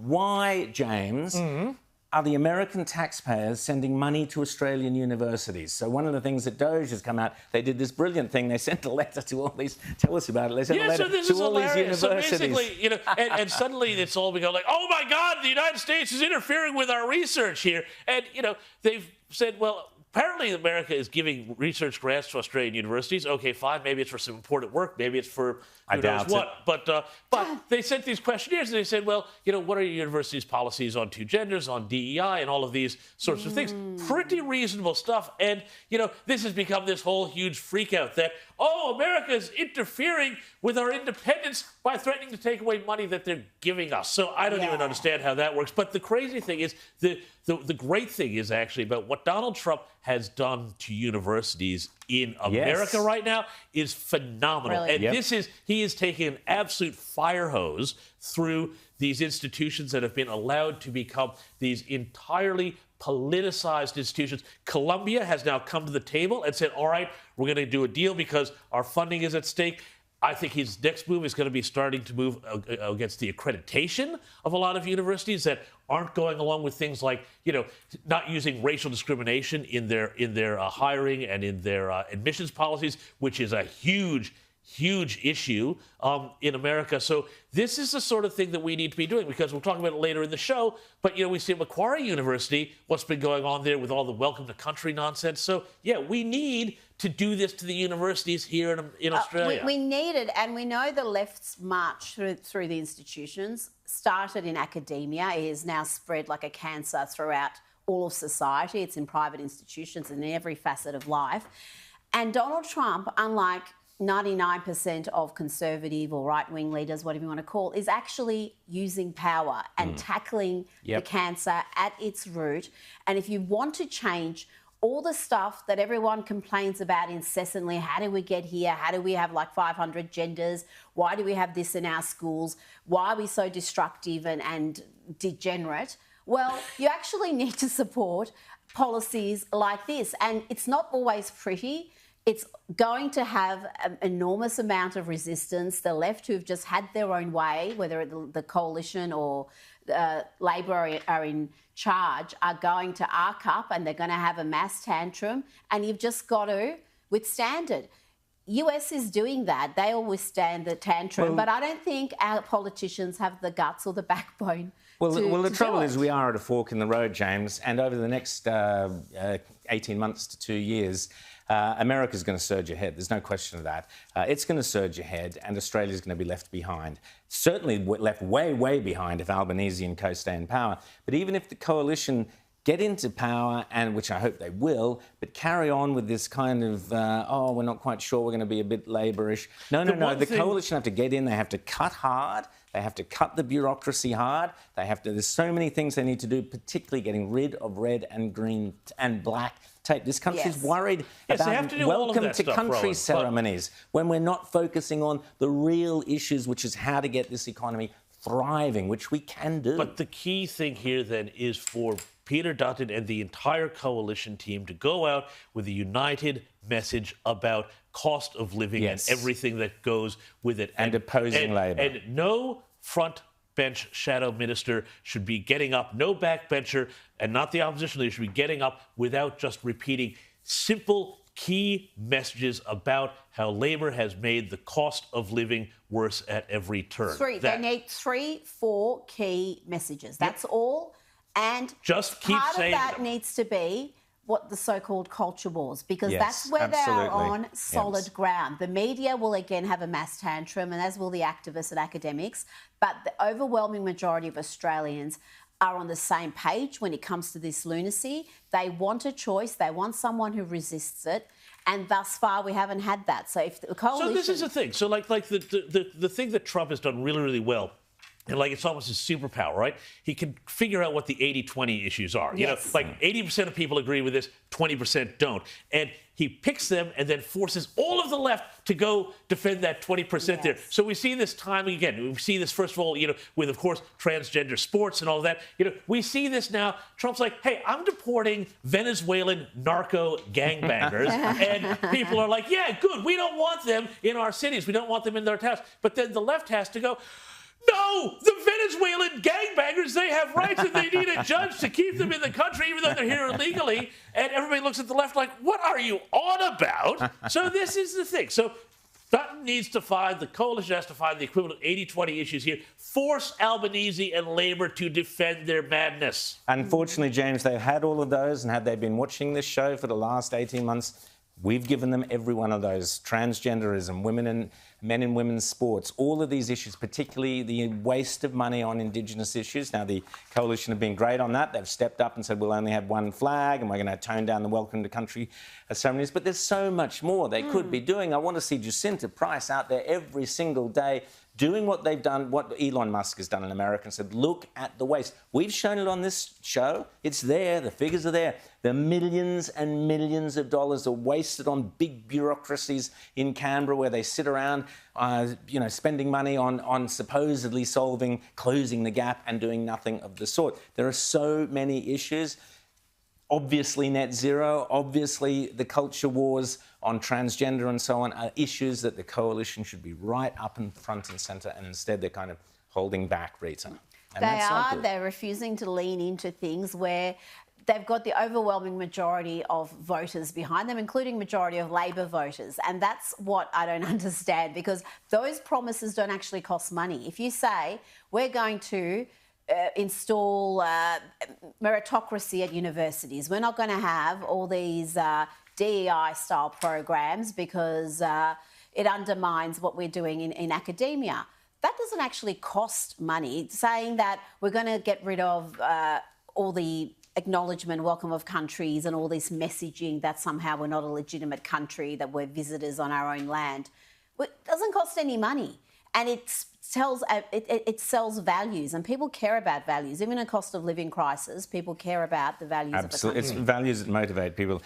why, James, are the American taxpayers sending money to Australian universities? So one of the things that Doge has come out, they did this brilliant thing. They sent a letter to all these. Tell us about it. They sent a letter to all these universities. So basically, you know, and suddenly it's all become like, oh my God, the United States is interfering with our research here, and you know, they've said, well, apparently America is giving research grants to Australian universities. Okay, fine. Maybe it's for some important work. Maybe it's for who knows what. But they sent these questionnaires and they said, well, you know, what are your university's policies on two genders, on DEI, and all of these sorts of things? Pretty reasonable stuff. And, you know, this has become this whole huge freak out that, oh, America is interfering with our independence by threatening to take away money that they're giving us. So I don't even understand how that works. But the crazy thing is, the great thing is actually about what Donald Trump has done to universities in America right now is phenomenal. Brilliant. And this is, he is taking an absolute fire hose through these institutions that have been allowed to become these entirely politicized institutions. Columbia has now come to the table and said, all right, we're going to do a deal because our funding is at stake. I think his next move is going to be starting to move against the accreditation of a lot of universities that aren't going along with things like, you know, not using racial discrimination in their hiring and in their admissions policies, which is a huge issue in America. So this is the sort of thing that we need to be doing, because we'll talk about it later in the show. But, you know, we see at Macquarie University what's been going on there with all the welcome to country nonsense. So, yeah, we need to do this to the universities here in Australia. We need it, and we know the left's march through the institutions started in academia. It has now spread like a cancer throughout all of society. It's in private institutions and in every facet of life. And Donald Trump, unlike 99% of conservative or right-wing leaders, whatever you want to call, is actually using power and tackling the cancer at its root. And if you want to change all the stuff that everyone complains about incessantly, how do we get here? How do we have like 500 genders? Why do we have this in our schools? Why are we so destructive and degenerate? Well, you actually need to support policies like this. And it's not always pretty. It's going to have an enormous amount of resistance. The left, who've just had their own way, whether the coalition or Labor are in charge, are going to arc up and they're going to have a mass tantrum, and you've just got to withstand it. US is doing that. They all withstand the tantrum, but I don't think our politicians have the guts or the backbone. Well, the trouble is we are at a fork in the road, James, and over the next 18 months to 2 years, America's going to surge ahead. There's no question of that. It's going to surge ahead, and Australia's going to be left behind. Certainly left way, way behind if Albanese and co stay in power. But even if the coalition get into power, and which I hope they will, but carry on with this kind of, we're not quite sure, we're going to be a bit Labourish. No. The coalition have to get in. They have to cut hard. They have to cut the bureaucracy hard. There's so many things they need to do, particularly getting rid of red and green and black tape. This country's worried about welcome to country ceremonies when we're not focusing on the real issues, which is how to get this economy thriving, which we can do. But the key thing here then is for Peter Dutton and the entire coalition team to go out with a united message about cost of living and everything that goes with it. And opposing Labor. And no front bench shadow minister should be getting up, no backbencher, and not the opposition leader should be getting up without just repeating simple key messages about how Labor has made the cost of living worse at every turn. They need 3-4 key messages. That's all. And just keep part saying of that them. needs to be what the so-called culture wars, because that's where they are on solid ground. The media will again have a mass tantrum, and as will the activists and academics, but the overwhelming majority of Australians are on the same page when it comes to this lunacy. They want a choice. They want someone who resists it. And thus far, we haven't had that. So if the coalition... So this is the thing. So like the thing that Trump has done really, really well, and like it's almost his superpower, right? He can figure out what the 80-20 issues are. You know, like 80% of people agree with this, 20% don't. And he picks them and then forces all of the left to go defend that 20% there. So we see this time again. We see this, first of all, you know, with, of course, transgender sports and all that. You know, we see this now. Trump's like, hey, I'm deporting Venezuelan narco gangbangers. And people are like, yeah, good. We don't want them in our cities. We don't want them in their towns. But then the left has to go, No, the Venezuelan gangbangers, they have rights and they need a judge to keep them in the country even though they're here illegally. And everybody looks at the left like, what are you on about? So this is the thing. So Dutton needs to find, the coalition has to find the equivalent 80-20 issues here. Force Albanese and Labour to defend their madness. Unfortunately, James, they've had all of those, and had they been watching this show for the last 18 months, we've given them every one of those. Transgenderism, women and men in women's sports, all of these issues, particularly the waste of money on Indigenous issues. Now, the coalition have been great on that. They've stepped up and said, we'll only have one flag and we're going to tone down the welcome to country ceremonies. But there's so much more they could be doing. I want to see Jacinta Price out there every single day doing what they've done, what Elon Musk has done in America, and said, look at the waste. We've shown it on this show. It's there. The figures are there. The millions and millions of dollars are wasted on big bureaucracies in Canberra where they sit around, spending money on supposedly closing the gap and doing nothing of the sort. There are so many issues. Obviously, net zero, obviously the culture wars on transgender and so on are issues that the coalition should be right up in front and centre, and instead they're kind of holding back, Rita. And they're refusing to lean into things where they've got the overwhelming majority of voters behind them, including majority of Labor voters. And that's what I don't understand, because those promises don't actually cost money. If you say, we're going to install meritocracy at universities, we're not going to have all these DEI-style programs because it undermines what we're doing in academia. That doesn't actually cost money. Saying that we're going to get rid of all the acknowledgement, welcome of countries and all this messaging that somehow we're not a legitimate country, that we're visitors on our own land, it doesn't cost any money. And it sells values, and people care about values. Even in a cost of living crisis, people care about the values of the country. It's values that motivate people.